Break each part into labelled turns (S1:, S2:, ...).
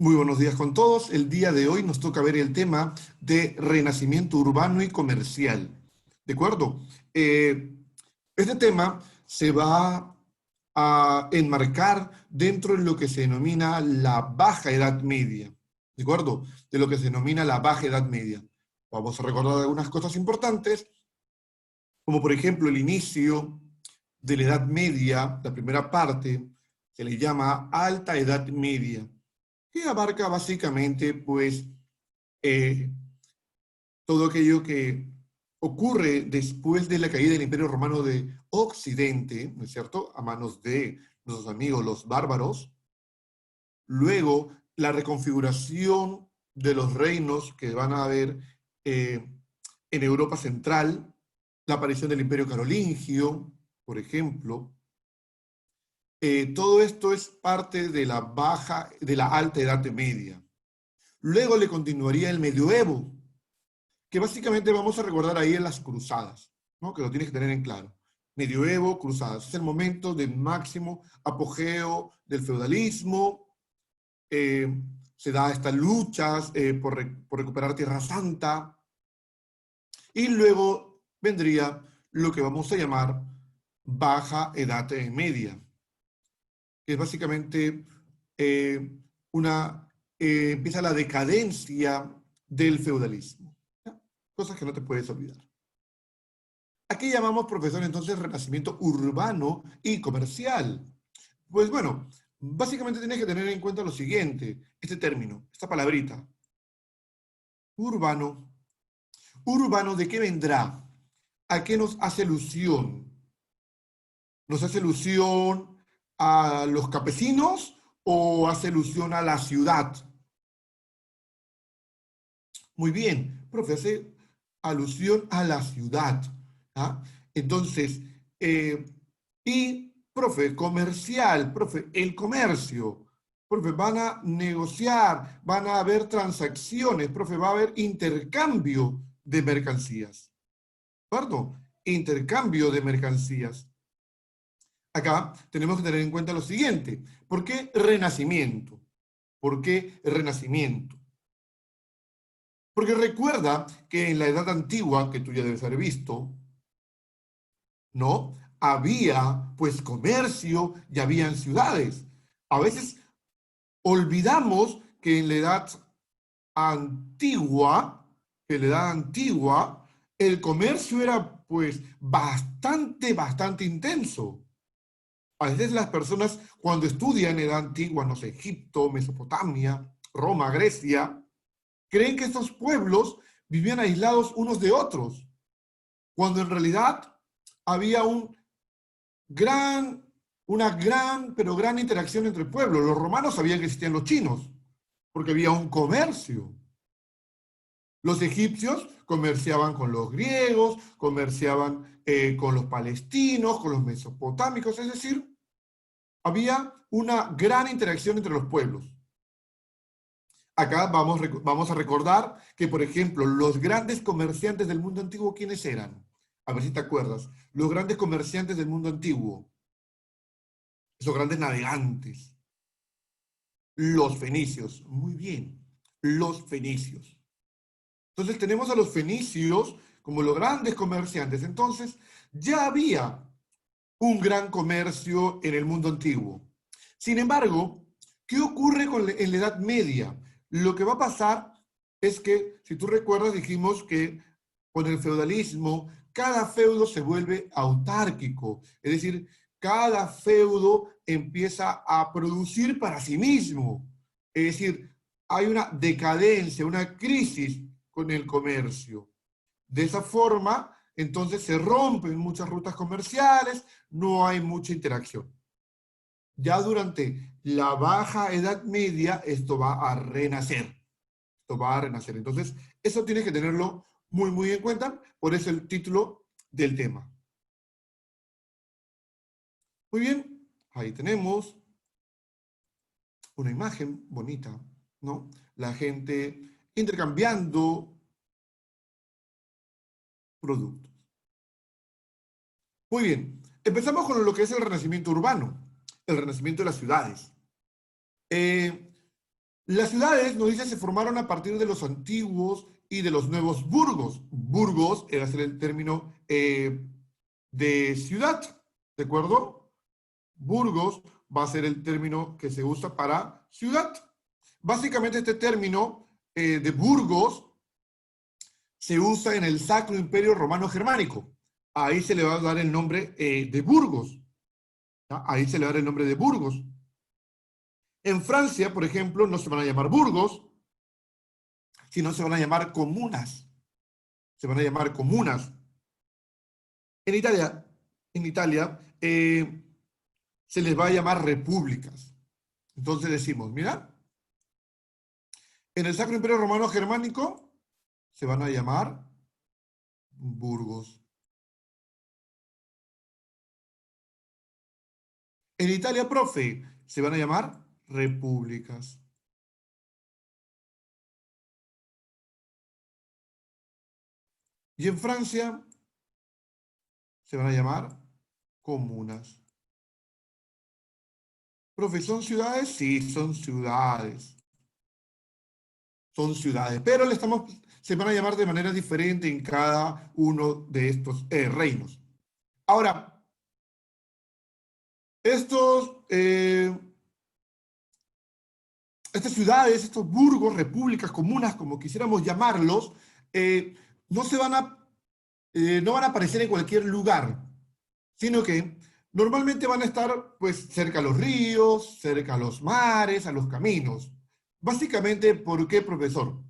S1: Muy buenos días con todos. El día de hoy nos toca ver el tema de renacimiento urbano y comercial. ¿De acuerdo? Este tema se va a enmarcar dentro de lo que se denomina la Baja Edad Media. ¿De acuerdo? De lo que se denomina la Baja Edad Media. Vamos a recordar algunas cosas importantes, como por ejemplo el inicio de la Edad Media, la primera parte, se le llama Alta Edad Media, que abarca básicamente, pues, eh, todo aquello que ocurre después de la caída del Imperio Romano de Occidente, ¿no es cierto?, a manos de nuestros amigos los bárbaros. Luego, la reconfiguración de los reinos que van a haber eh, en Europa Central, la aparición del Imperio Carolingio, por ejemplo. Todo esto es parte de de la Alta Edad Media. Luego le continuaría el medioevo, que básicamente vamos a recordar ahí en las cruzadas, ¿no? Que lo tienes que tener en claro. Medioevo, cruzadas. Es el momento de máximo apogeo del feudalismo. Se da estas luchas por recuperar Tierra Santa. Y luego vendría lo que vamos a llamar Baja Edad Media, que es básicamente eh, empieza la decadencia del feudalismo. ¿Ya? Cosas que no te puedes olvidar. Aquí llamamos, profesor, entonces renacimiento urbano y comercial. Pues bueno, básicamente tienes que tener en cuenta lo siguiente, este término, esta palabrita, urbano. ¿Urbano de qué vendrá? ¿A qué nos hace alusión? ¿Nos hace alusión a los campesinos o hace alusión a la ciudad? Muy bien, profe, hace alusión a la ciudad. ¿Ah? Entonces, y, profe, comercial, profe, el comercio, profe, van a negociar, van a haber transacciones, profe, va a haber intercambio de mercancías. ¿De acuerdo? Intercambio de mercancías. Acá tenemos que tener en cuenta lo siguiente. ¿Por qué renacimiento? ¿Por qué renacimiento? Porque recuerda que en la Edad Antigua, que tú ya debes haber visto, ¿no? Había pues comercio y habían ciudades. A veces olvidamos que en la Edad Antigua, el comercio era pues bastante intenso. A veces las personas cuando estudian Edad Antigua, no sé, Egipto, Mesopotamia, Roma, Grecia, creen que estos pueblos vivían aislados unos de otros, cuando en realidad había una pero gran interacción entre pueblos. Los romanos sabían que existían los chinos, porque había un comercio. Los egipcios comerciaban con los griegos, comerciaban con los palestinos, con los mesopotámicos, es decir, había una gran interacción entre los pueblos. Acá vamos a recordar que, por ejemplo, los grandes comerciantes del mundo antiguo, ¿quiénes eran? A ver si te acuerdas. Los grandes comerciantes del mundo antiguo, esos grandes navegantes, los fenicios. Muy bien, los fenicios. Entonces tenemos a los fenicios como los grandes comerciantes. Entonces ya había un gran comercio en el mundo antiguo. Sin embargo, ¿qué ocurre en la Edad Media? Lo que va a pasar es que, si tú recuerdas, dijimos que con el feudalismo, cada feudo se vuelve autárquico, es decir, cada feudo empieza a producir para sí mismo. Es decir, hay una decadencia, una crisis con el comercio. De esa forma, entonces se rompen muchas rutas comerciales, no hay mucha interacción. Ya durante la Baja Edad Media, esto va a renacer. Esto va a renacer. Entonces, eso tienes que tenerlo muy en cuenta. Por eso el título del tema. Muy bien, ahí tenemos una imagen bonita, ¿no? La gente intercambiando productos. Muy bien, empezamos con lo que es el renacimiento urbano, el renacimiento de las ciudades. Eh, Las ciudades, nos dice, se formaron a partir de los antiguos y de los nuevos burgos. Burgos era el término de ciudad, ¿de acuerdo? Burgos va a ser el término que se usa para ciudad. Básicamente este término de Burgos se usa en el Sacro Imperio Romano Germánico. Ahí se le va a dar el nombre de Burgos. ¿Ya? Ahí se le va a dar el nombre de Burgos. En Francia, por ejemplo, no se van a llamar burgos, sino se van a llamar comunas. Se van a llamar comunas. En Italia, se les va a llamar repúblicas. Entonces decimos, mira, en el Sacro Imperio Romano Germánico se van a llamar burgos. En Italia, profe, se van a llamar repúblicas. Y en Francia se van a llamar comunas. Profe, ¿son ciudades? Sí, son ciudades. Son ciudades, pero se van a llamar de manera diferente en cada uno de estos reinos. Ahora, estas ciudades, estos burgos, repúblicas, comunas, como quisiéramos llamarlos, eh, no se van a, no van a aparecer en cualquier lugar, sino que normalmente van a estar pues cerca a los ríos, cerca a los mares, a los caminos. Básicamente, ¿por qué, profesor?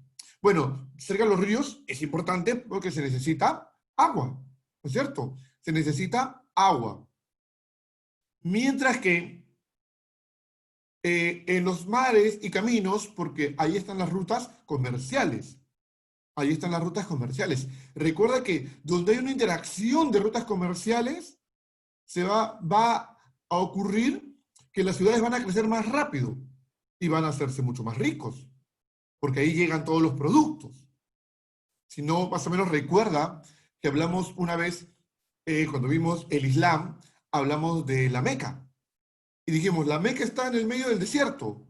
S1: Bueno, cerca a los ríos es importante porque se necesita agua, ¿no es cierto? Se necesita agua. Mientras que en los mares y caminos, porque ahí están las rutas comerciales. Ahí están las rutas comerciales. Recuerda que donde hay una interacción de rutas comerciales, va a ocurrir que las ciudades van a crecer más rápido y van a hacerse mucho más ricos, porque ahí llegan todos los productos. Si no, más o menos recuerda que hablamos una vez, cuando vimos el Islam, hablamos de la Meca. Y dijimos, la Meca está en el medio del desierto,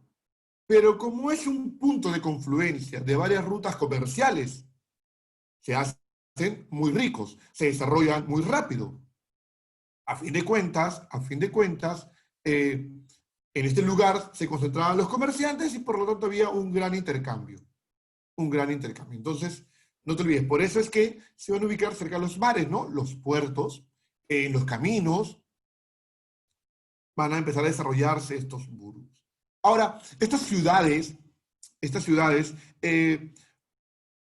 S1: pero como es un punto de confluencia de varias rutas comerciales, se hacen muy ricos, se desarrollan muy rápido. A fin de cuentas, en este lugar se concentraban los comerciantes y por lo tanto había un gran intercambio. Un gran intercambio. Entonces, no te olvides, por eso es que se van a ubicar cerca de los mares, ¿no? Los puertos, en los caminos, van a empezar a desarrollarse estos burgos. Ahora, estas ciudades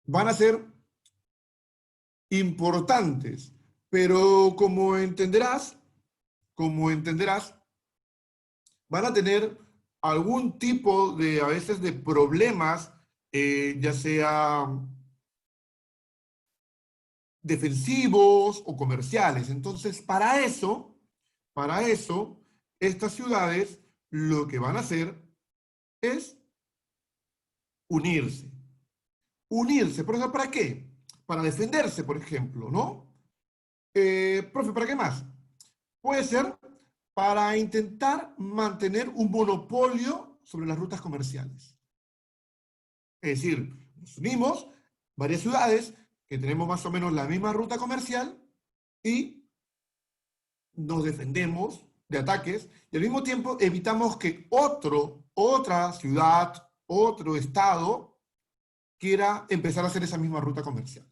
S1: van a ser importantes, pero como entenderás, van a tener algún tipo de, a veces, de problemas, ya sea defensivos o comerciales. Entonces, para eso, estas ciudades lo que van a hacer es unirse. Unirse, ¿por eso para qué? Para defenderse, por ejemplo, ¿no? Profe, ¿para qué más? Puede ser para intentar mantener un monopolio sobre las rutas comerciales. Es decir, nos unimos varias ciudades que tenemos más o menos la misma ruta comercial y nos defendemos de ataques y al mismo tiempo evitamos que otra ciudad, otro estado quiera empezar a hacer esa misma ruta comercial.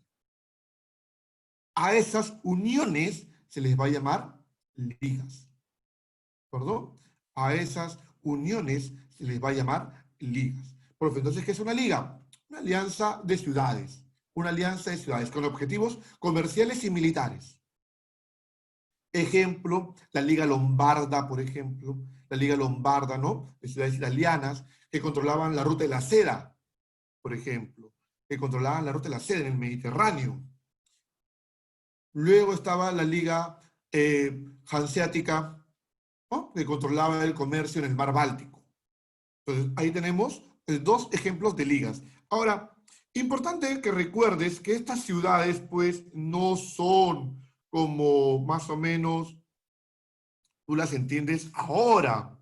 S1: A esas uniones se les va a llamar ligas. ¿Perdón? A esas uniones se les va a llamar ligas. Profe, entonces, ¿qué es una liga? Una alianza de ciudades. Una alianza de ciudades con objetivos comerciales y militares. Ejemplo, la Liga Lombarda, por ejemplo. La Liga Lombarda, ¿no? De ciudades italianas que controlaban la ruta de la seda, por ejemplo. Que controlaban la ruta de la seda en el Mediterráneo. Luego estaba la Liga Hanseática, ¿no? Que controlaba el comercio en el mar Báltico. Entonces, ahí tenemos dos ejemplos de ligas. Ahora, importante que recuerdes que estas ciudades, pues, no son como más o menos tú las entiendes ahora.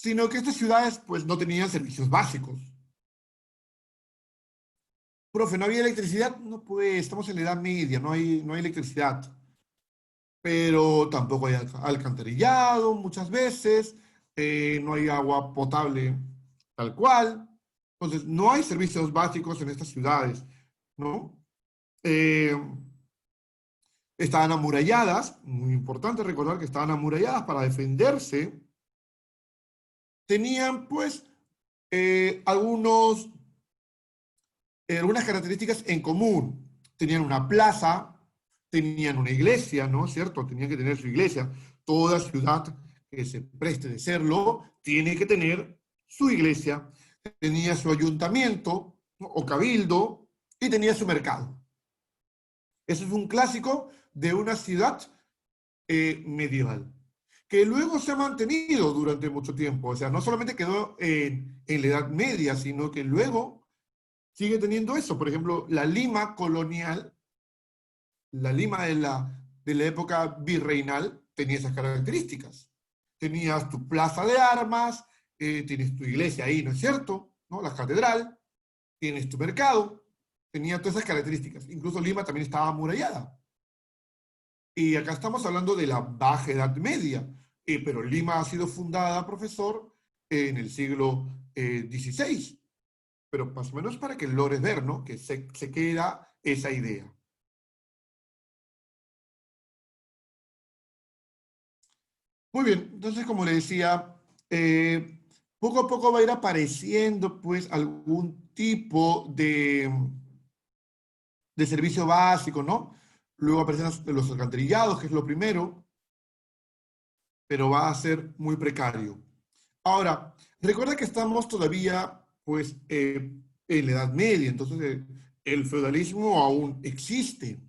S1: sino que estas ciudades pues no tenían servicios básicos. Profe, ¿no había electricidad? No, pues estamos en la Edad Media, no hay electricidad, pero tampoco hay alcantarillado muchas veces, no hay agua potable tal cual. Entonces, no hay servicios básicos en estas ciudades, ¿no? Eh, Estaban amuralladas, muy importante recordar que estaban amuralladas para defenderse. Tenían, pues, algunas características en común. Tenían una plaza, tenían una iglesia, ¿no es cierto? Tenían que tener su iglesia. Toda ciudad que se preste de serlo tiene que tener su iglesia. Tenía su ayuntamiento, ¿no? O cabildo, y tenía su mercado. Eso es un clásico de una ciudad medieval, que luego se ha mantenido durante mucho tiempo. O sea, no solamente quedó en la Edad Media, sino que luego sigue teniendo eso. Por ejemplo, la Lima colonial, la Lima de la época virreinal, tenía esas características. Tenías tu plaza de armas, tienes tu iglesia ahí, ¿no es cierto? ¿No? La catedral, tienes tu mercado, tenía todas esas características. Incluso Lima también estaba amurallada. Y acá estamos hablando de la Baja Edad Media, pero Lima ha sido fundada, profesor, en el siglo XVI, pero más o menos para que logres ver, ¿no? Que se queda esa idea. Muy bien, entonces como le decía, poco a poco va a ir apareciendo pues algún tipo de servicio básico, ¿no? Luego aparecen los alcantarillados, que es lo primero, pero va a ser muy precario. Ahora, recuerda que estamos todavía, pues, en la Edad Media, entonces el feudalismo aún existe.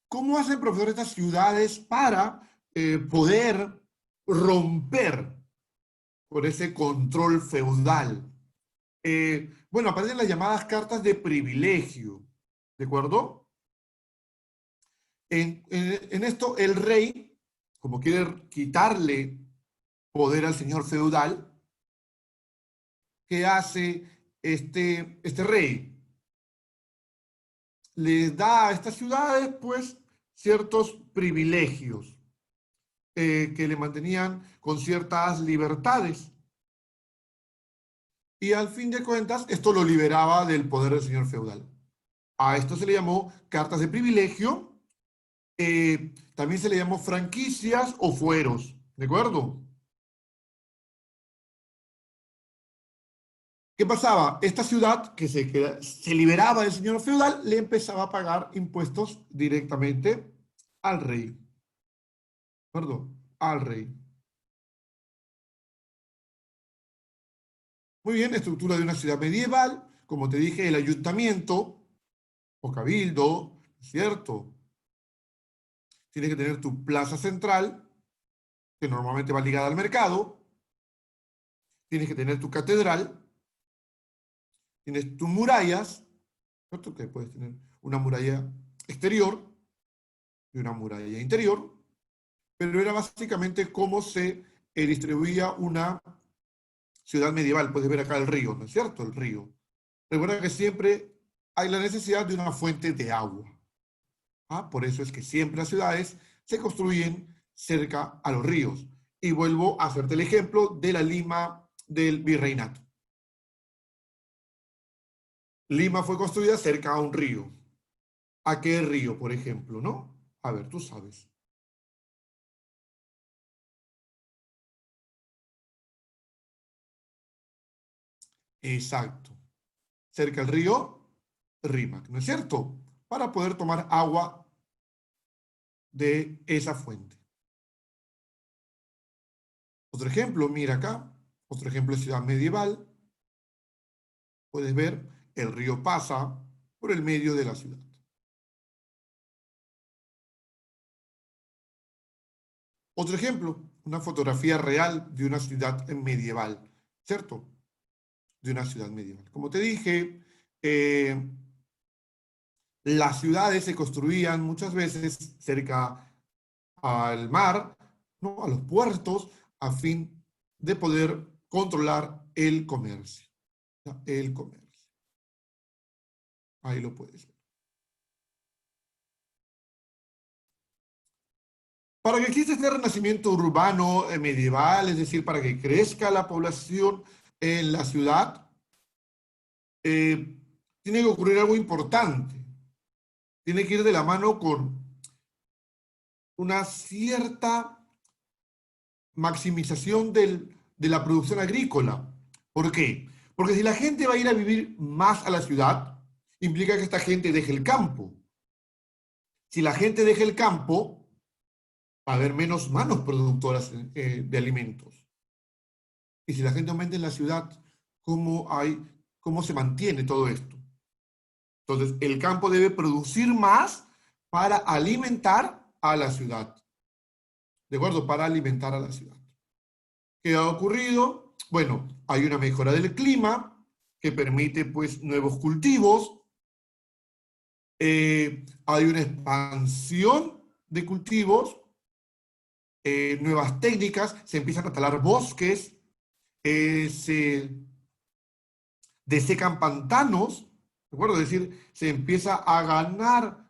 S1: ¿Cómo hacen, profesor, estas ciudades para poder romper por ese control feudal? Bueno, aparecen las llamadas cartas de privilegio, ¿de acuerdo? En esto, el rey, como quiere quitarle poder al señor feudal, ¿qué hace este rey? Les da a estas ciudades, pues, ciertos privilegios que le mantenían con ciertas libertades. Y al fin de cuentas, esto lo liberaba del poder del señor feudal. A esto se le llamó cartas de privilegio, también se le llamó franquicias o fueros, ¿de acuerdo? ¿Qué pasaba? Esta ciudad que se liberaba del señor feudal le empezaba a pagar impuestos directamente al rey, perdón, al rey. Muy bien, estructura de una ciudad medieval, como te dije, el ayuntamiento o cabildo, ¿cierto? Tienes que tener tu plaza central, que normalmente va ligada al mercado, tienes que tener tu catedral, tienes tus murallas, ¿cierto? Que puedes tener una muralla exterior y una muralla interior, pero era básicamente cómo se distribuía una ciudad medieval. Puedes ver acá el río, ¿no es cierto? El río. Recuerda que siempre hay la necesidad de una fuente de agua. ¿Ah? Por eso es que siempre las ciudades se construyen cerca a los ríos. Y vuelvo a hacerte el ejemplo de la Lima del virreinato. Lima fue construida cerca a un río. ¿A qué río, por ejemplo, no? A ver, tú sabes. Exacto. Cerca al río Rímac, ¿no es cierto? Para poder tomar agua de esa fuente. Otro ejemplo, mira acá. Otro ejemplo de ciudad medieval. Puedes ver, el río pasa por el medio de la ciudad. Otro ejemplo, una fotografía real de una ciudad medieval, ¿cierto? De una ciudad medieval. Como te dije, las ciudades se construían muchas veces cerca al mar, ¿no? A los puertos, a fin de poder controlar el comercio. El comercio. Ahí lo puedes ver. Para que exista este renacimiento urbano medieval, es decir, para que crezca la población en la ciudad, tiene que ocurrir algo importante. Tiene que ir de la mano con una cierta maximización de la producción agrícola. ¿Por qué? Porque si la gente va a ir a vivir más a la ciudad, implica que esta gente deje el campo. Si la gente deja el campo, va a haber menos manos productoras de alimentos. Y si la gente aumenta en la ciudad, ¿cómo se mantiene todo esto? Entonces, el campo debe producir más para alimentar a la ciudad. ¿De acuerdo? Para alimentar a la ciudad. ¿Qué ha ocurrido? Bueno, hay una mejora del clima que permite pues nuevos cultivos. Hay una expansión de cultivos, nuevas técnicas, se empiezan a talar bosques, se desecan pantanos, ¿de acuerdo? Es decir, se empieza a ganar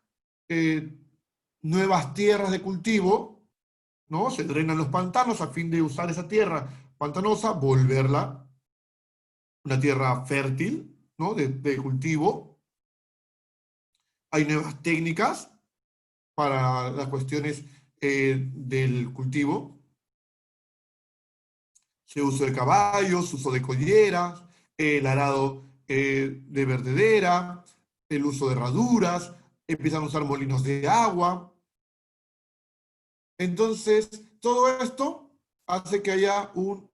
S1: nuevas tierras de cultivo, ¿no? Se drenan los pantanos a fin de usar esa tierra pantanosa, volverla una tierra fértil, ¿no? De cultivo. Hay nuevas técnicas para las cuestiones del cultivo. Se uso de caballos, uso de colleras, el arado de vertedera, el uso de herraduras, empiezan a usar molinos de agua. Entonces, todo esto hace que haya un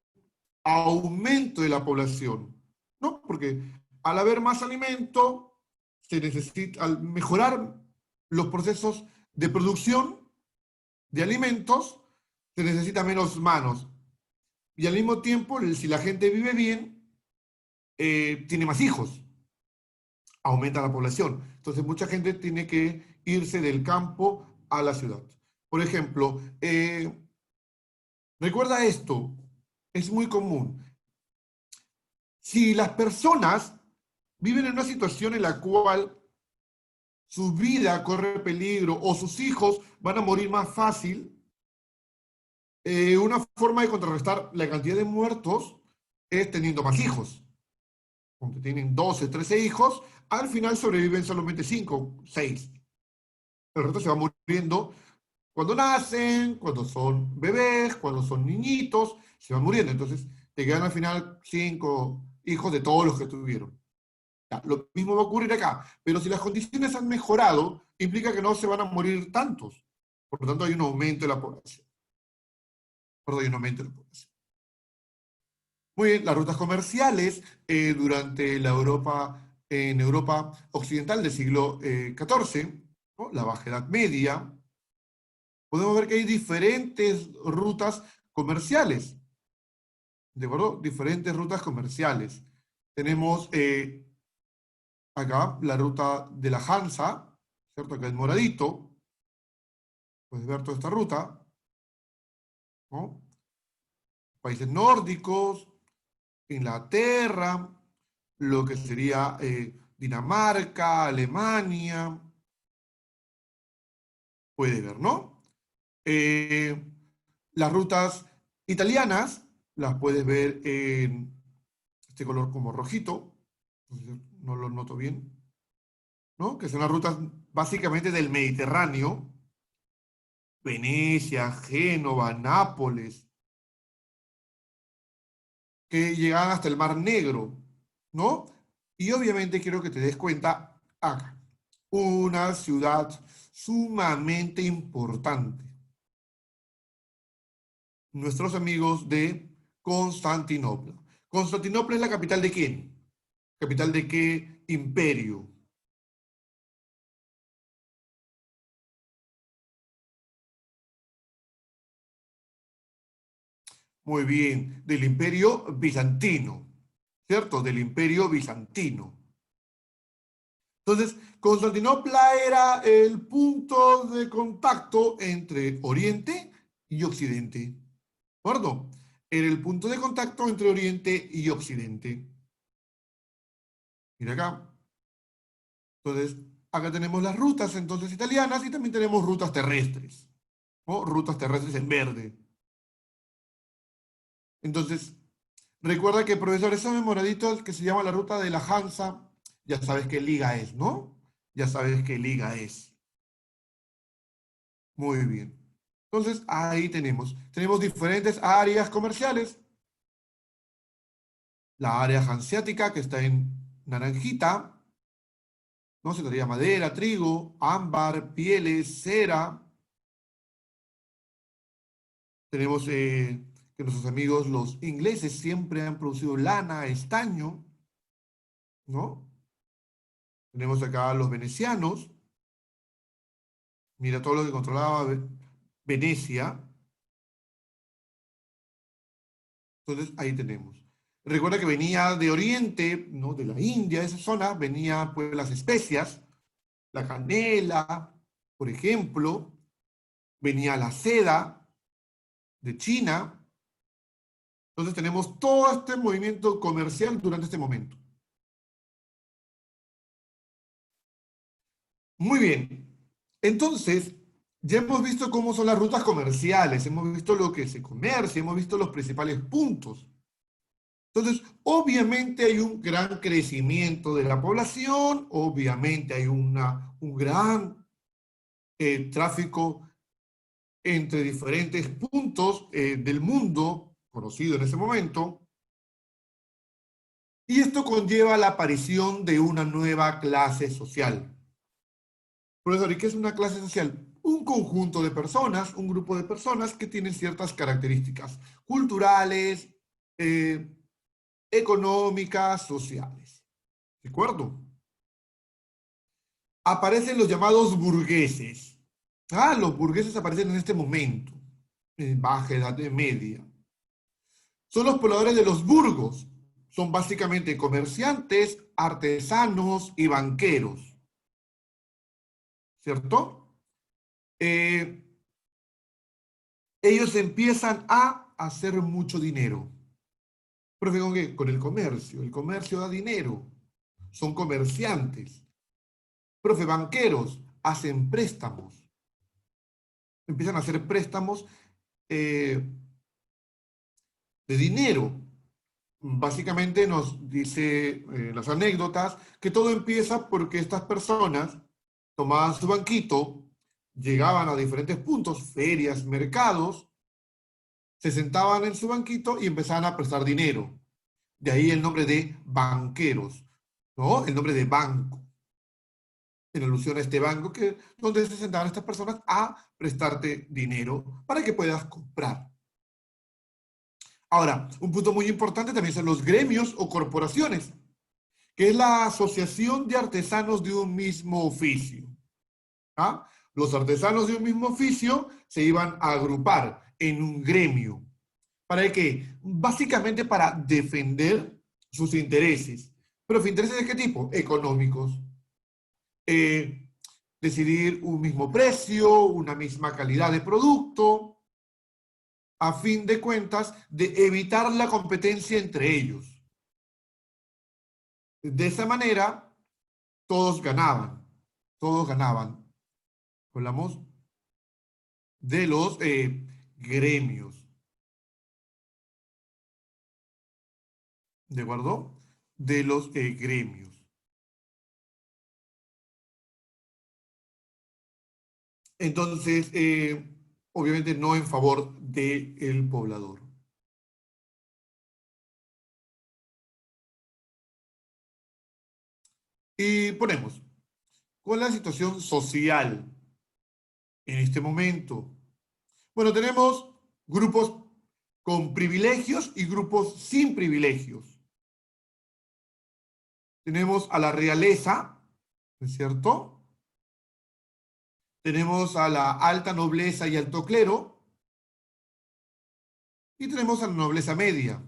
S1: aumento de la población, ¿no? Porque al haber más alimento, se necesita, al mejorar los procesos de producción de alimentos, se necesita menos manos. Y al mismo tiempo, si la gente vive bien, tiene más hijos, aumenta la población. Entonces, mucha gente tiene que irse del campo a la ciudad. Por ejemplo, recuerda esto, es muy común. Si las personas viven en una situación en la cual su vida corre peligro o sus hijos van a morir más fácil, una forma de contrarrestar la cantidad de muertos es teniendo más hijos. Cuando tienen 12, 13 hijos, al final sobreviven solamente 5, 6. El resto se va muriendo cuando nacen, cuando son bebés, cuando son niñitos, se van muriendo. Entonces, te quedan al final 5 hijos de todos los que tuvieron. Ya, lo mismo va a ocurrir acá. Pero si las condiciones han mejorado, implica que no se van a morir tantos. Por lo tanto, hay un aumento de la población. Perdón, hay un aumento de la población. Muy bien, las rutas comerciales durante en Europa occidental del siglo XIV, ¿no? La Baja Edad Media, podemos ver que hay diferentes rutas comerciales, ¿de acuerdo? Diferentes rutas comerciales. Tenemos acá la ruta de la Hansa, ¿cierto? Acá en moradito, puedes ver toda esta ruta, ¿no? Países nórdicos, Inglaterra, lo que sería Dinamarca, Alemania, puede ver, ¿no? Las rutas italianas las puedes ver en este color como rojito, no lo noto bien, ¿no? Que son las rutas básicamente del Mediterráneo, Venecia, Génova, Nápoles, que llegan hasta el Mar Negro, ¿no? Y obviamente quiero que te des cuenta acá, una ciudad sumamente importante. Nuestros amigos de Constantinopla. ¿Constantinopla es la capital de quién? ¿Capital de qué imperio? Muy bien, del imperio bizantino, ¿cierto? Del imperio bizantino. Entonces, Constantinopla era el punto de contacto entre Oriente y Occidente. ¿De acuerdo? era el punto de contacto entre Oriente y Occidente. Mira acá. Entonces, acá tenemos las rutas entonces italianas y también tenemos rutas terrestres, o rutas terrestres en verde. Entonces, recuerda que, profesor, ese memoradito que se llama la ruta de la Hansa, ya sabes qué liga es, ¿no? Ya sabes qué liga es. Muy bien. Entonces, ahí tenemos diferentes áreas comerciales. La área hanseática, que está en naranjita, ¿no? Se traía madera, trigo, ámbar, pieles, cera. Tenemos que nuestros amigos los ingleses siempre han producido lana, estaño, ¿no? Tenemos acá a los venecianos. Mira todo lo que controlaba Venecia. Entonces, ahí tenemos. Recuerda que venía de Oriente, ¿no? De la India, esa zona, venía pues las especias, la canela, por ejemplo, venía la seda de China. Entonces tenemos todo este movimiento comercial durante este momento. Muy bien. Entonces, ya hemos visto cómo son las rutas comerciales, hemos visto lo que se comercia, hemos visto los principales puntos. Entonces, obviamente hay un gran crecimiento de la población, obviamente hay un gran tráfico entre diferentes puntos del mundo conocido en ese momento, y esto conlleva la aparición de una nueva clase social. Profesor, ¿y qué es una clase social? Un conjunto de personas, un grupo de personas que tienen ciertas características culturales, eh, económicas, sociales. ¿De acuerdo? Aparecen los llamados burgueses. Los burgueses aparecen en este momento, en Baja Edad Media. Son los pobladores de los burgos. Son básicamente comerciantes, artesanos y banqueros, ¿cierto? Eh, Ellos empiezan a hacer mucho dinero. ¿Profe, con qué? Con el comercio. El comercio da dinero. Son comerciantes. Profe, banqueros hacen préstamos. Empiezan a hacer préstamos eh, de dinero. Básicamente nos dice las anécdotas que todo empieza porque estas personas tomaban su banquito, llegaban a diferentes puntos, ferias, mercados, se sentaban en su banquito y empezaban a prestar dinero. De ahí el nombre de banqueros, ¿no? El nombre de banco, en alusión a este banco donde se sentaban estas personas a prestarte dinero para que puedas comprar. Ahora, un punto muy importante también son los gremios o corporaciones, que es la asociación de artesanos de un mismo oficio. ¿Ah? Los artesanos de un mismo oficio se iban a agrupar en un gremio. ¿Para qué? Básicamente para defender sus intereses. ¿Pero intereses de qué tipo? Económicos. Eh, Decidir un mismo precio, una misma calidad de producto, a fin de cuentas, de evitar la competencia entre ellos. De esa manera, todos ganaban. Todos ganaban. Hablamos de los gremios. ¿De acuerdo? De los gremios. Entonces, obviamente no en favor del poblador. Y ponemos, ¿cuál es la situación social en este momento? Bueno, tenemos grupos con privilegios y grupos sin privilegios. Tenemos a la realeza, ¿no es cierto? Tenemos a la alta nobleza y alto clero, y tenemos a la nobleza media.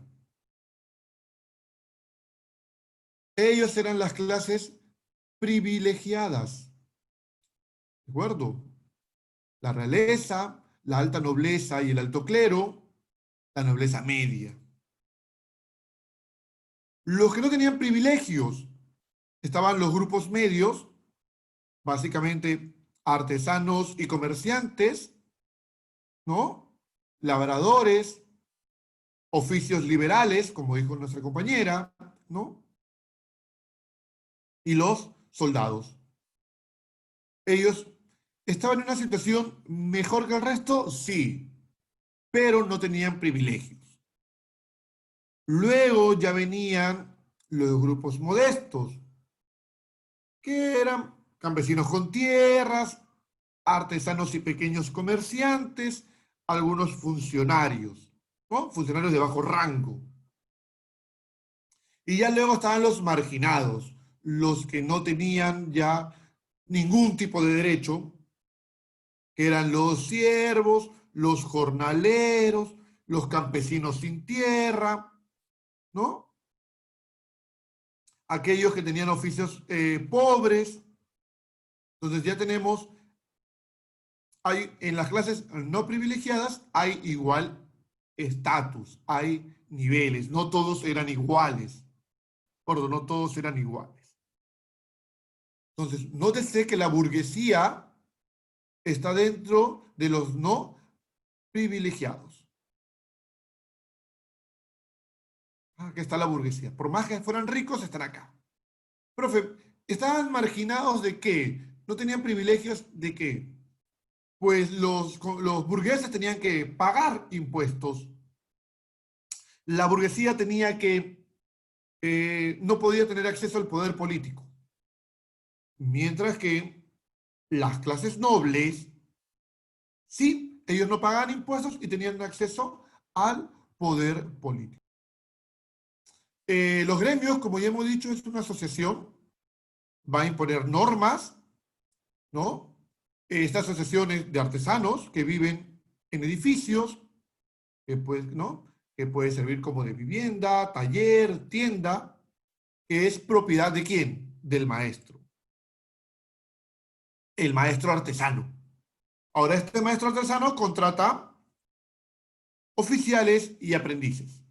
S1: Ellos eran las clases privilegiadas, ¿de acuerdo? La realeza, la alta nobleza y el alto clero la nobleza media. Los que no tenían privilegios estaban los grupos medios, básicamente artesanos y comerciantes, ¿no? Labradores, oficios liberales, como dijo nuestra compañera, ¿no? Y los soldados. Ellos estaban en una situación mejor que el resto, sí, pero no tenían privilegios. Luego ya venían los grupos modestos, que eran campesinos con tierras, artesanos y pequeños comerciantes, algunos funcionarios, ¿no? Funcionarios de bajo rango. Y ya luego estaban los marginados, los que no tenían ya ningún tipo de derecho, que eran los siervos, los jornaleros, los campesinos sin tierra, ¿no? Aquellos que tenían oficios pobres. Entonces ya tenemos, hay, en las clases no privilegiadas hay igual estatus, hay niveles, no todos eran iguales. Perdón, no todos eran iguales. Entonces, nótese que la burguesía está dentro de los no privilegiados. Aquí está la burguesía. Por más que fueran ricos, están acá. Profe, ¿estaban marginados de qué? ¿No tenían privilegios de qué? Pues los burgueses tenían que pagar impuestos. La burguesía tenía que, no podía tener acceso al poder político. Mientras que las clases nobles, sí, ellos no pagaban impuestos y tenían acceso al poder político. Los gremios, como ya hemos dicho, es una asociación, va a imponer normas, ¿no? Estas asociaciones de artesanos que viven en edificios, ¿no? Que puede servir como de vivienda, taller, tienda, que es propiedad de quién? Del maestro. El maestro artesano. Ahora, este maestro artesano contrata oficiales y aprendices.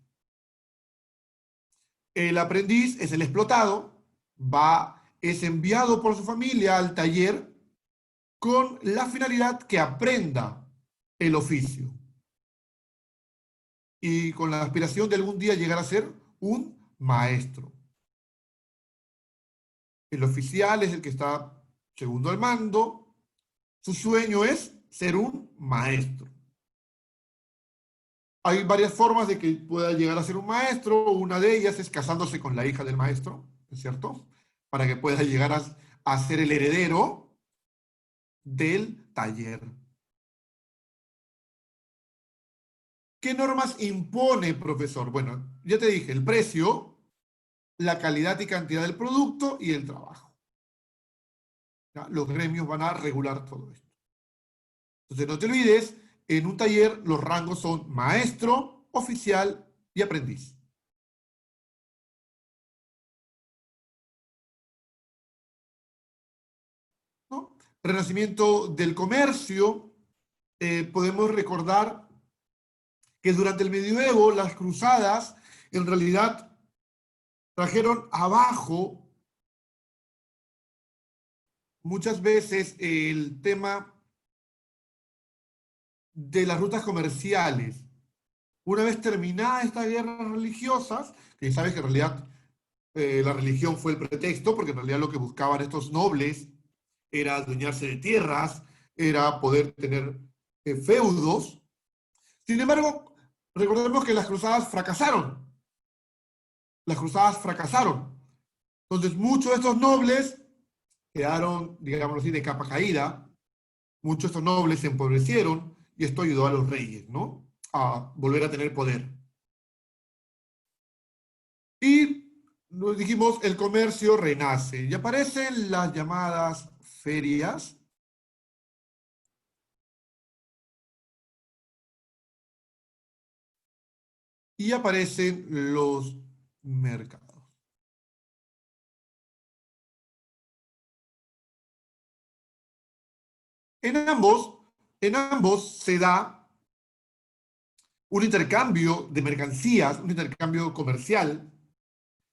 S1: El aprendiz es el explotado, es enviado por su familia al taller con la finalidad que aprenda el oficio y con la aspiración de algún día llegar a ser un maestro. El oficial es el que está segundo al mando. Su sueño es ser un maestro. Hay varias formas de que pueda llegar a ser un maestro. Una de ellas es casándose con la hija del maestro, ¿es cierto? Para que pueda llegar a ser el heredero del taller. ¿Qué normas impone, profesor? Bueno, ya te dije, el precio, la calidad y cantidad del producto y el trabajo. ¿Ya? Los gremios van a regular todo esto. Entonces, no te olvides, en un taller los rangos son maestro, oficial y aprendiz. ¿No? Renacimiento del comercio. Podemos recordar que durante el medioevo las cruzadas en realidad trajeron abajo muchas veces el tema de las rutas comerciales. Una vez terminadas estas guerras religiosas, que sabes que en realidad la religión fue el pretexto, porque en realidad lo que buscaban estos nobles era adueñarse de tierras, era poder tener feudos. Sin embargo, recordemos que las cruzadas fracasaron. Las cruzadas fracasaron. Entonces, muchos de estos nobles quedaron, digamos así, de capa caída. Muchos de estos nobles se empobrecieron y esto ayudó a los reyes, ¿no? A volver a tener poder. Y nos dijimos, el comercio renace y aparecen las llamadas ferias y aparecen los mercados. En ambos, en ambos se da un intercambio de mercancías, un intercambio comercial.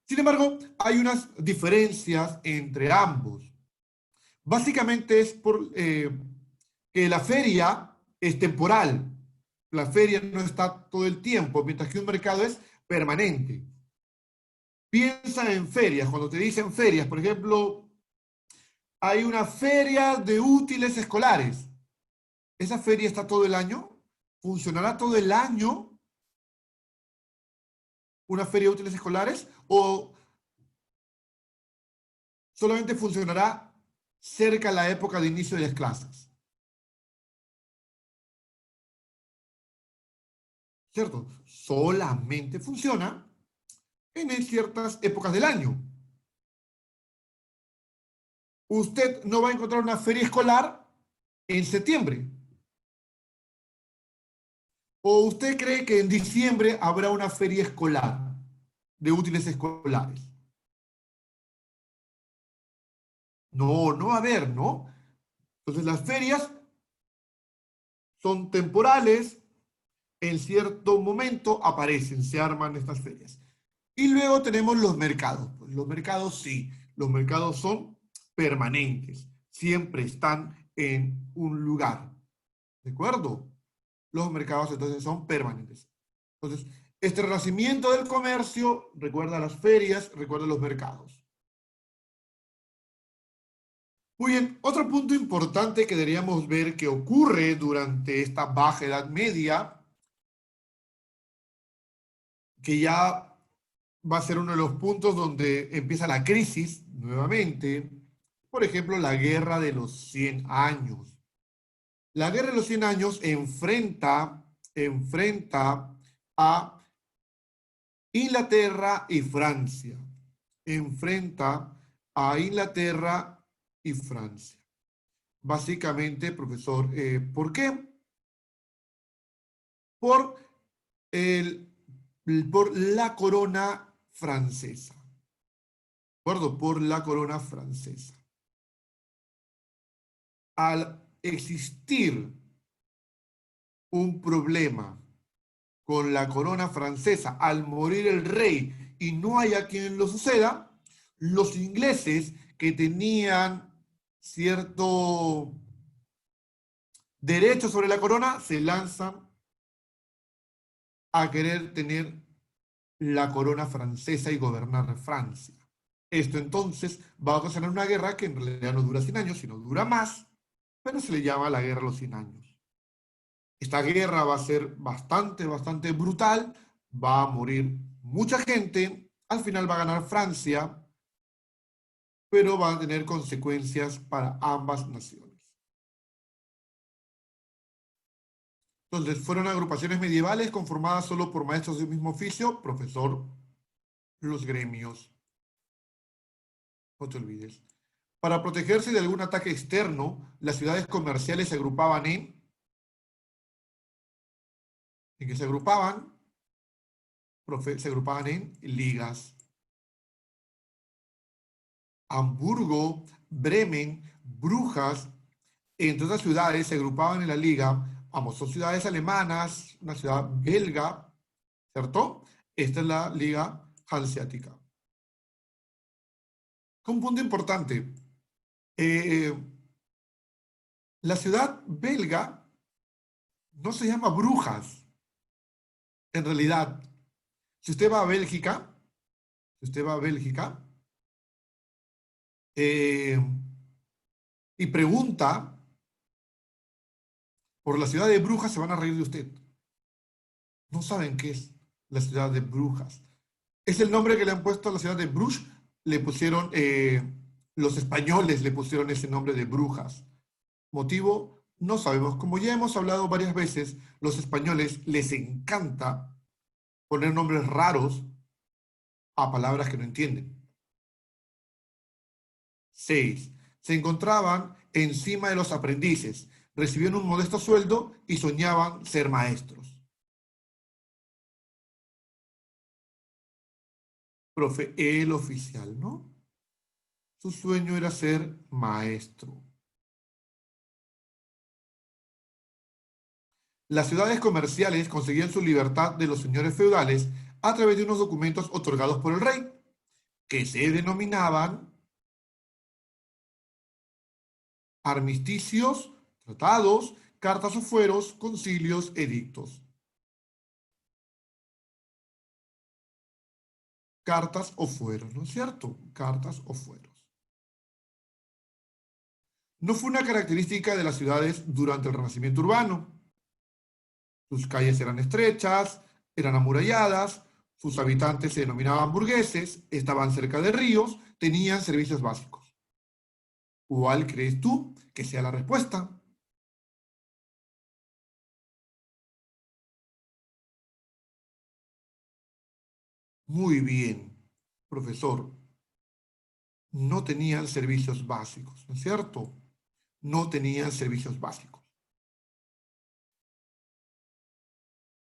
S1: Sin embargo, hay unas diferencias entre ambos. Básicamente es que la feria es temporal. La feria no está todo el tiempo, mientras que un mercado es permanente. Piensa en ferias. Cuando te dicen ferias, por ejemplo, hay una feria de útiles escolares. ¿Esa feria está todo el año? ¿Funcionará todo el año una feria de útiles escolares? ¿O solamente funcionará cerca de la época de inicio de las clases? ¿Cierto? Solamente funciona en ciertas épocas del año. Usted no va a encontrar una feria escolar en septiembre. ¿O usted cree que en diciembre habrá una feria escolar de útiles escolares? No, no va a haber, ¿no? Entonces las ferias son temporales, en cierto momento aparecen, se arman estas ferias. Y luego tenemos los mercados. Pues los mercados sí, los mercados son permanentes, siempre están en un lugar, ¿de acuerdo? Los mercados entonces son permanentes. Entonces, este renacimiento del comercio recuerda las ferias, recuerda los mercados. Muy bien, otro punto importante que deberíamos ver que ocurre durante esta baja Edad Media, que ya va a ser uno de los puntos donde empieza la crisis nuevamente, por ejemplo, la Guerra de los 100 años. La Guerra de los 100 años enfrenta a Inglaterra y Francia. Enfrenta a Inglaterra y Francia. Básicamente, profesor, ¿por qué? Por, el, por la corona francesa. ¿De acuerdo? Por la corona francesa. Al existir un problema con la corona francesa, al morir el rey y no haya quien lo suceda, los ingleses que tenían cierto derecho sobre la corona se lanzan a querer tener la corona francesa y gobernar Francia. Esto entonces va a ocasionar una guerra que en realidad no dura 100 años, sino dura más, pero se le llama la guerra de los 100 años. Esta guerra va a ser bastante brutal, va a morir mucha gente, al final va a ganar Francia, pero va a tener consecuencias para ambas naciones. Entonces, fueron agrupaciones medievales conformadas solo por maestros de un mismo oficio, profesor, los gremios, no te olvides. Para protegerse de algún ataque externo, las ciudades comerciales se agrupaban ¿en qué se agrupaban? Se agrupaban en ligas. Hamburgo, Bremen, Brujas, entre otras ciudades se agrupaban en la liga. Vamos, son ciudades alemanas, una ciudad belga, ¿cierto? Esta es la liga hanseática. Un punto importante. Eh, la ciudad belga no se llama Brujas, en realidad. Si usted va a Bélgica, si usted va a Bélgica eh, y pregunta por la ciudad de Brujas, se van a reír de usted. No saben qué es la ciudad de Brujas. Es el nombre que le han puesto a la ciudad de Bruges. Le pusieron, los españoles le pusieron ese nombre de Brujas. Motivo, no sabemos. Como ya hemos hablado varias veces, los españoles les encanta poner nombres raros a palabras que no entienden. 6. Se encontraban encima de los aprendices, recibían un modesto sueldo y soñaban ser maestros. Profe, el oficial, ¿no? Su sueño era ser maestro. Las ciudades comerciales conseguían su libertad de los señores feudales a través de unos documentos otorgados por el rey, que se denominaban armisticios, tratados, cartas o fueros, concilios, edictos. Cartas o fueros, ¿no es cierto? Cartas o fueros. No fue una característica de las ciudades durante el Renacimiento urbano. Sus calles eran estrechas, eran amuralladas, sus habitantes se denominaban burgueses, estaban cerca de ríos, tenían servicios básicos. ¿Cuál crees tú que sea la respuesta? Muy bien, profesor. No tenían servicios básicos, ¿no es cierto? No tenían servicios básicos.